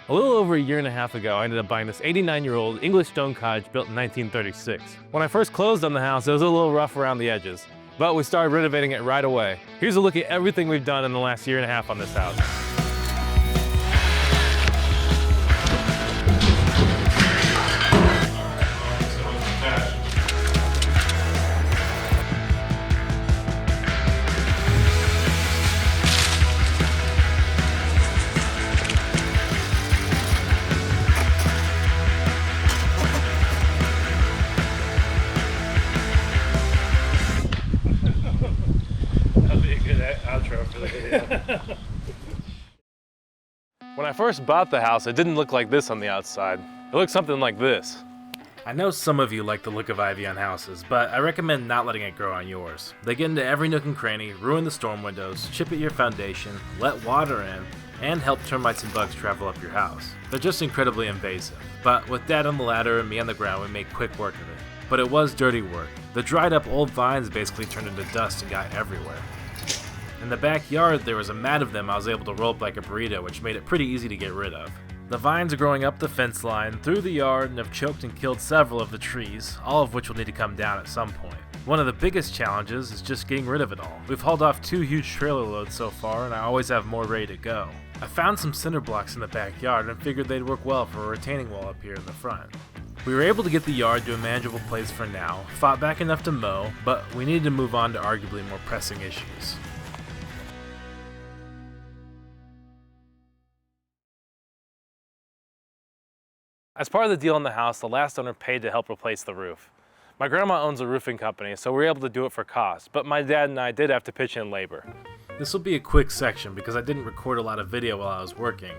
A little over a year and a half ago, I ended up buying this 89-year-old English stone cottage built in 1936. When I first closed on the house, it was a little rough around the edges, but we started renovating it right away. Here's a look at everything we've done in the last year and a half on this house. Outro for the video. When I first bought the house, it didn't look like this on the outside. It looked something like this. I know some of you like the look of ivy on houses, but I recommend not letting it grow on yours. They get into every nook and cranny, ruin the storm windows, chip at your foundation, let water in, and help termites and bugs travel up your house. They're just incredibly invasive. But with Dad on the ladder and me on the ground, we made quick work of it. But it was dirty work. The dried up old vines basically turned into dust and got everywhere. In the backyard, there was a mat of them I was able to roll up like a burrito, which made it pretty easy to get rid of. The vines are growing up the fence line, through the yard, and have choked and killed several of the trees, all of which will need to come down at some point. One of the biggest challenges is just getting rid of it all. We've hauled off 2 huge trailer loads so far, and I always have more ready to go. I found some cinder blocks in the backyard and figured they'd work well for a retaining wall up here in the front. We were able to get the yard to a manageable place for now, fought back enough to mow, but we needed to move on to arguably more pressing issues. As part of the deal on the house, the last owner paid to help replace the roof. My grandma owns a roofing company, so we were able to do it for cost, but my dad and I did have to pitch in labor. This will be a quick section because I didn't record a lot of video while I was working.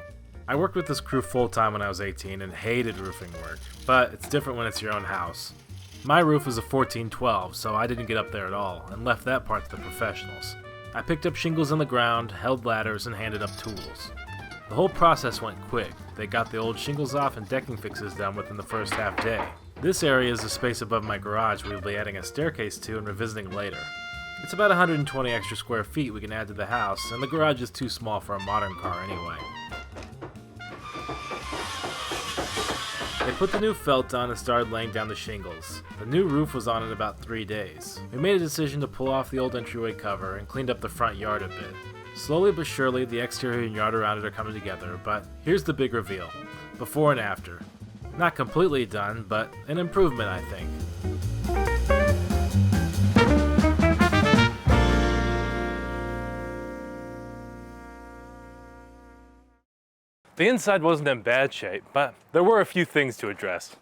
I worked with this crew full-time when I was 18 and hated roofing work, but it's different when it's your own house. My roof was a 1412, so I didn't get up there at all, and left that part to the professionals. I picked up shingles on the ground, held ladders, and handed up tools. The whole process went quick. They got the old shingles off and decking fixes done within the first half day. This area is the space above my garage we'll be adding a staircase to and revisiting later. It's about 120 extra square feet we can add to the house, and the garage is too small for a modern car anyway. They put the new felt on and started laying down the shingles. The new roof was on in about 3 days. We made a decision to pull off the old entryway cover and cleaned up the front yard a bit. Slowly but surely, the exterior and yard around it are coming together, but here's the big reveal. Before and after. Not completely done, but an improvement, I think. The inside wasn't in bad shape, but there were a few things to address.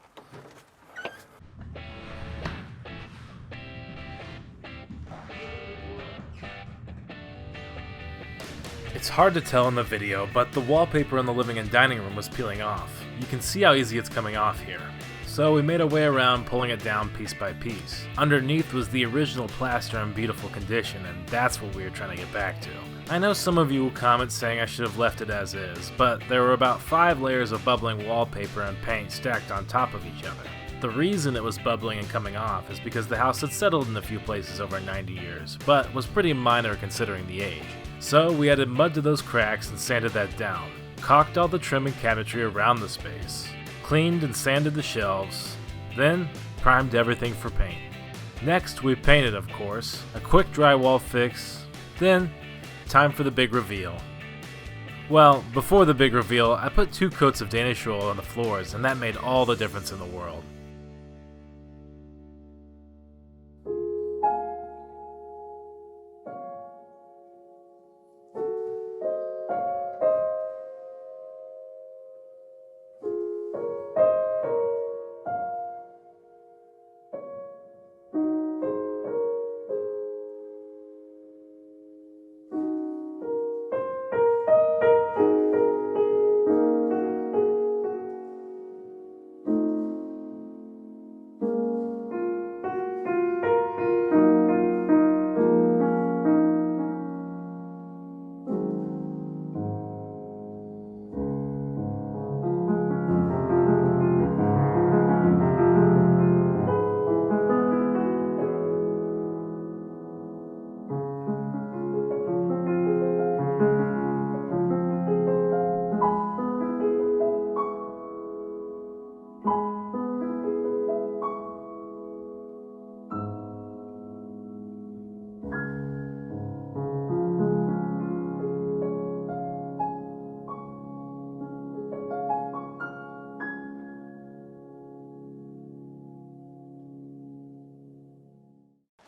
It's hard to tell in the video, but the wallpaper in the living and dining room was peeling off. You can see how easy it's coming off here. So we made our way around, pulling it down piece by piece. Underneath was the original plaster in beautiful condition, and that's what we were trying to get back to. I know some of you will comment saying I should have left it as is, but there were about 5 layers of bubbling wallpaper and paint stacked on top of each other. The reason it was bubbling and coming off is because the house had settled in a few places over 90 years, but was pretty minor considering the age. So we added mud to those cracks and sanded that down, caulked all the trim and cabinetry around the space, cleaned and sanded the shelves, then primed everything for paint. Next we painted, of course, a quick drywall fix, then time for the big reveal. Well, before the big reveal, I put 2 coats of Danish roll on the floors, and that made all the difference in the world.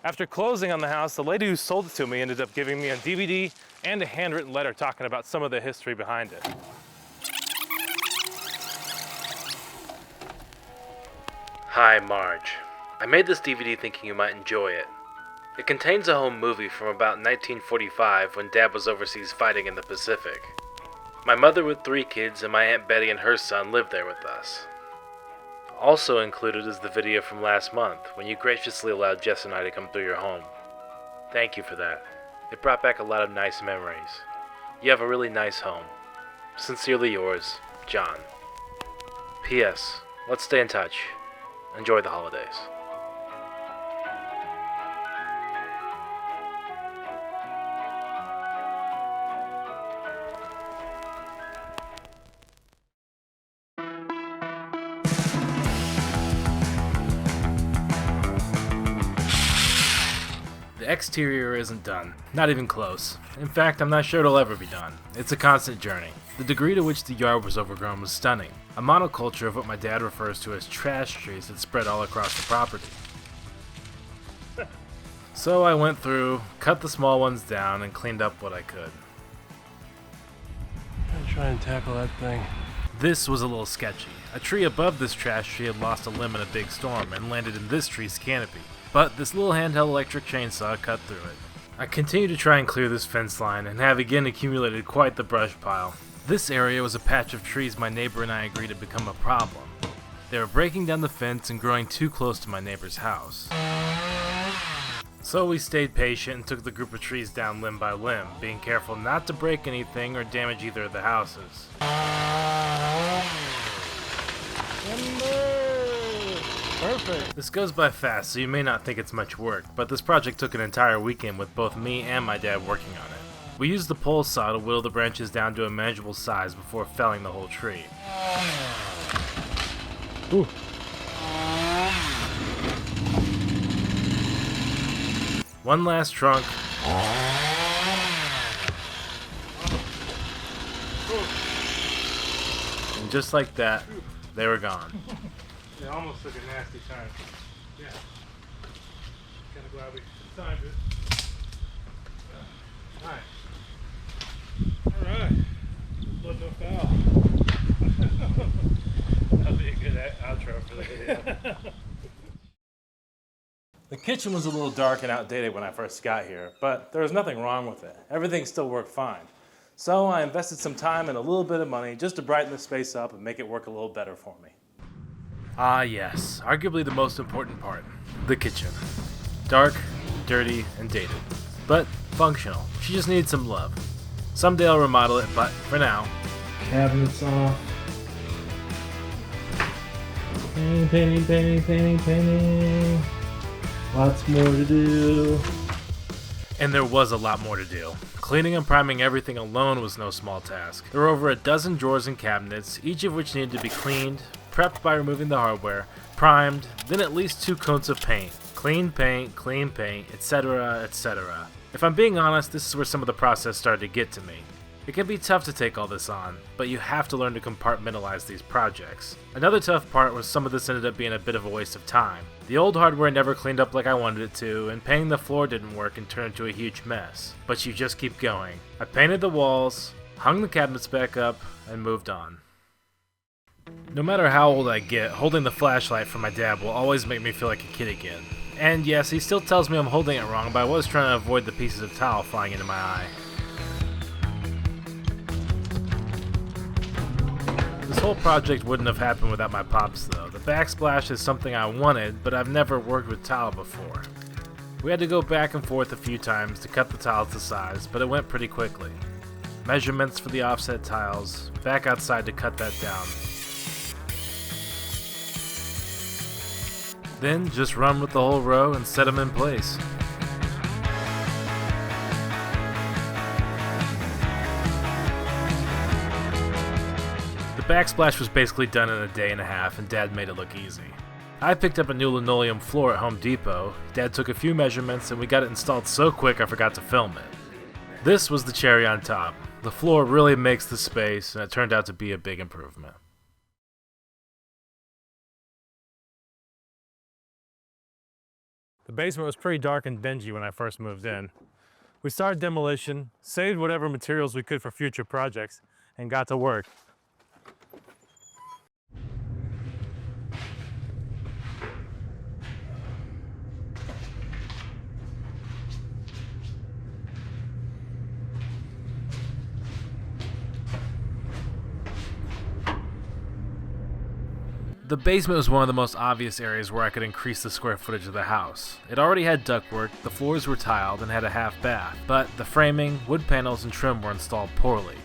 After closing on the house, the lady who sold it to me ended up giving me a DVD and a handwritten letter talking about some of the history behind it. Hi, Marge. I made this DVD thinking you might enjoy it. It contains a home movie from about 1945 when Dad was overseas fighting in the Pacific. My mother with 3 kids and my Aunt Betty and her son lived there with us. Also included is the video from last month when you graciously allowed Jess and I to come through your home. Thank you for that. It brought back a lot of nice memories. You have a really nice home. Sincerely yours, John. P.S. Let's stay in touch. Enjoy the holidays. The exterior isn't done. Not even close. In fact, I'm not sure it'll ever be done. It's a constant journey. The degree to which the yard was overgrown was stunning. A monoculture of what my dad refers to as trash trees had spread all across the property. So I went through, cut the small ones down, and cleaned up what I could. I'm trying to tackle that thing. This was a little sketchy. A tree above this trash tree had lost a limb in a big storm and landed in this tree's canopy. But this little handheld electric chainsaw cut through it. I continued to try and clear this fence line and have again accumulated quite the brush pile. This area was a patch of trees my neighbor and I agreed had become a problem. They were breaking down the fence and growing too close to my neighbor's house. So we stayed patient and took the group of trees down limb by limb, being careful not to break anything or damage either of the houses. Perfect. This goes by fast, so you may not think it's much work, but this project took an entire weekend with both me and my dad working on it. We used the pole saw to whittle the branches down to a manageable size before felling the whole tree. Ooh. One last trunk. And just like that, they were gone. It almost took a nasty turn. Yeah. Kind of glad we timed it. Nice. Alright. Blood no foul. That'll be a good outro for the video. The kitchen was a little dark and outdated when I first got here, but there was nothing wrong with it. Everything still worked fine. So I invested some time and a little bit of money just to brighten the space up and make it work a little better for me. Ah yes, arguably the most important part, the kitchen. Dark, dirty, and dated, but functional. She just needs some love. Someday I'll remodel it, but for now, Cabinets off. Painting, painting, painting, painting. Lots more to do. and there was a lot more to do. Cleaning and priming everything alone was no small task. There were over a dozen drawers and cabinets, each of which needed to be cleaned, prepped by removing the hardware, primed, then at least 2 coats of paint. Clean paint, etc., etc. If I'm being honest, this is where some of the process started to get to me. It can be tough to take all this on, but you have to learn to compartmentalize these projects. Another tough part was some of this ended up being a bit of a waste of time. The old hardware never cleaned up like I wanted it to, and painting the floor didn't work and turned into a huge mess. But you just keep going. I painted the walls, hung the cabinets back up, and moved on. No matter how old I get, holding the flashlight for my dad will always make me feel like a kid again. And yes, he still tells me I'm holding it wrong, but I was trying to avoid the pieces of towel flying into my eye. This whole project wouldn't have happened without my pops though. The backsplash is something I wanted, but I've never worked with tile before. We had to go back and forth a few times to cut the tiles to size, but it went pretty quickly. Measurements for the offset tiles, back outside to cut that down. Then just run with the whole row and set them in place. The backsplash was basically done in a day and a half, and Dad made it look easy. I picked up a new linoleum floor at Home Depot. Dad took a few measurements and we got it installed so quick I forgot to film it. This was the cherry on top. The floor really makes the space, and it turned out to be a big improvement. The basement was pretty dark and dingy when I first moved in. We started demolition, saved whatever materials we could for future projects, and got to work. The basement was one of the most obvious areas where I could increase the square footage of the house. It already had ductwork, the floors were tiled, and had a half bath, but the framing, wood panels, and trim were installed poorly.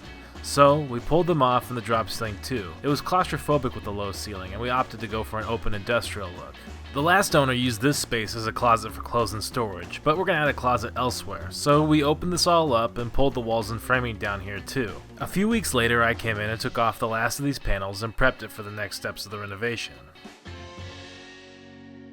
So, we pulled them off and the drop ceiling too. It was claustrophobic with the low ceiling, and we opted to go for an open industrial look. The last owner used this space as a closet for clothes and storage, but we're gonna add a closet elsewhere, so we opened this all up and pulled the walls and framing down here too. A few weeks later, I came in and took off the last of these panels and prepped it for the next steps of the renovation.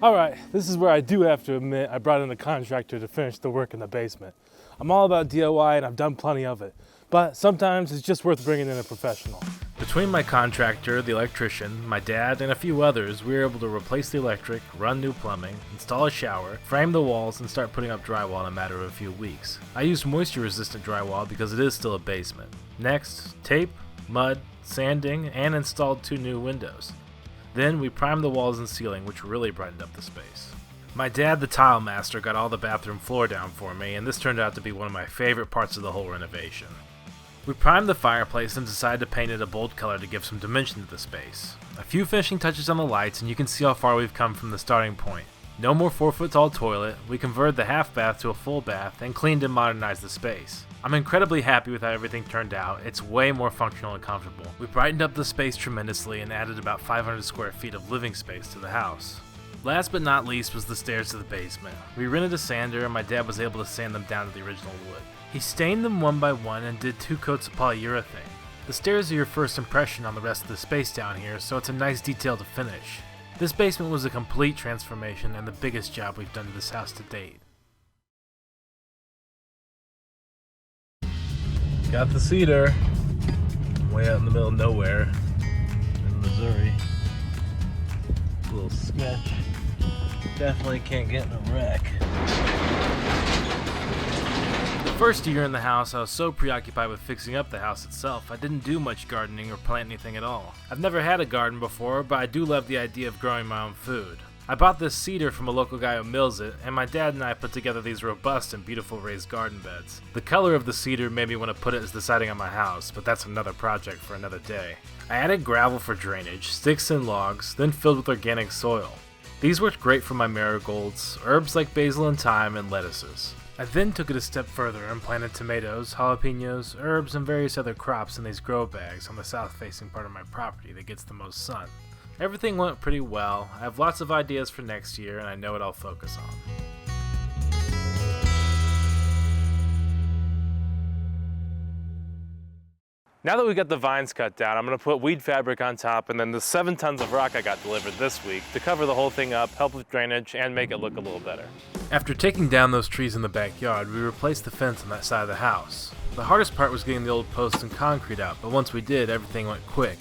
Alright, this is where I do have to admit I brought in a contractor to finish the work in the basement. I'm all about DIY and I've done plenty of it, but sometimes it's just worth bringing in a professional. Between my contractor, the electrician, my dad, and a few others, we were able to replace the electric, run new plumbing, install a shower, frame the walls, and start putting up drywall in a matter of a few weeks. I used moisture-resistant drywall because it is still a basement. Next, tape, mud, sanding, and installed 2 new windows. Then we primed the walls and ceiling, which really brightened up the space. My dad, the tile master, got all the bathroom floor down for me, and this turned out to be one of my favorite parts of the whole renovation. We primed the fireplace and decided to paint it a bold color to give some dimension to the space. A few finishing touches on the lights and you can see how far we've come from the starting point. No more 4-foot tall toilet, we converted the half bath to a full bath and cleaned and modernized the space. I'm incredibly happy with how everything turned out. It's way more functional and comfortable. We brightened up the space tremendously and added about 500 square feet of living space to the house. Last but not least was the stairs to the basement. We rented a sander and my dad was able to sand them down to the original wood. He stained them one by one and did 2 coats of polyurethane. The stairs are your first impression on the rest of the space down here, so it's a nice detail to finish. This basement was a complete transformation and the biggest job we've done to this house to date. Got the cedar, way out in the middle of nowhere in Missouri. A little sketch. Definitely can't get in a wreck. The first year in the house, I was so preoccupied with fixing up the house itself, I didn't do much gardening or plant anything at all. I've never had a garden before, but I do love the idea of growing my own food. I bought this cedar from a local guy who mills it, and my dad and I put together these robust and beautiful raised garden beds. The color of the cedar made me want to put it as the siding on my house, but that's another project for another day. I added gravel for drainage, sticks and logs, then filled with organic soil. These worked great for my marigolds, herbs like basil and thyme, and lettuces. I then took it a step further and planted tomatoes, jalapenos, herbs, and various other crops in these grow bags on the south-facing part of my property that gets the most sun. Everything went pretty well. I have lots of ideas for next year, and I know what I'll focus on. Now that we got the vines cut down, I'm gonna put weed fabric on top and then the 7 tons of rock I got delivered this week to cover the whole thing up, help with drainage, and make it look a little better. After taking down those trees in the backyard, we replaced the fence on that side of the house. The hardest part was getting the old posts and concrete out, but once we did, everything went quick.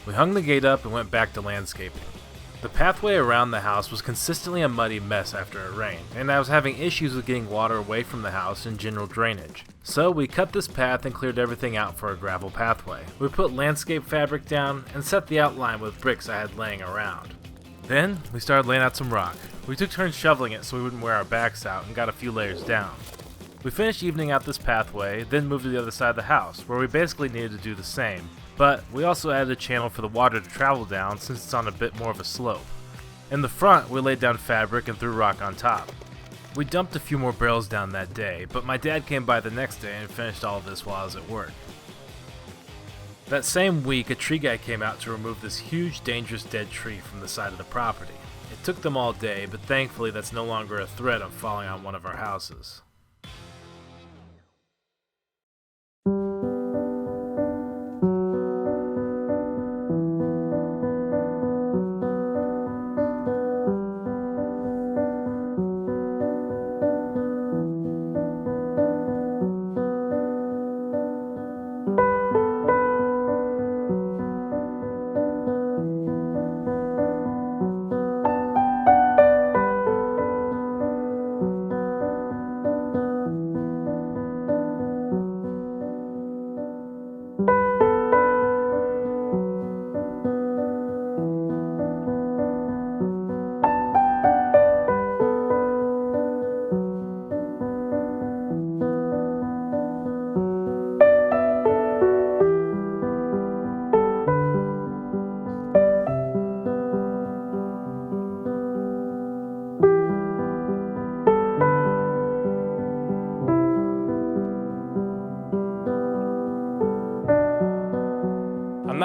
We hung the gate up and went back to landscaping. The pathway around the house was consistently a muddy mess after it rained, and I was having issues with getting water away from the house and general drainage. So we cut this path and cleared everything out for a gravel pathway. We put landscape fabric down and set the outline with bricks I had laying around. Then we started laying out some rock. We took turns shoveling it so we wouldn't wear our backs out and got a few layers down. We finished evening out this pathway, then moved to the other side of the house, where we basically needed to do the same. But we also added a channel for the water to travel down since it's on a bit more of a slope. In the front, we laid down fabric and threw rock on top. We dumped a few more barrels down that day, but my dad came by the next day and finished all of this while I was at work. That same week, a tree guy came out to remove this huge, dangerous dead tree from the side of the property. It took them all day, but thankfully that's no longer a threat of falling on one of our houses.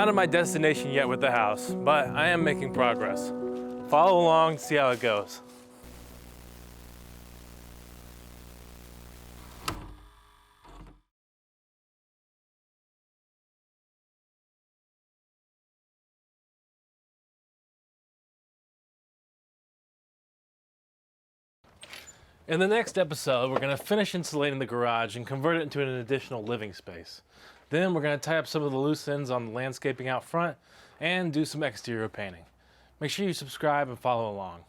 not at my destination yet with the house, but I am making progress. Follow along, see how it goes. In the next episode, we're going to finish insulating the garage and convert it into an additional living space. Then we're going to tie up some of the loose ends on the landscaping out front and do some exterior painting. Make sure you subscribe and follow along.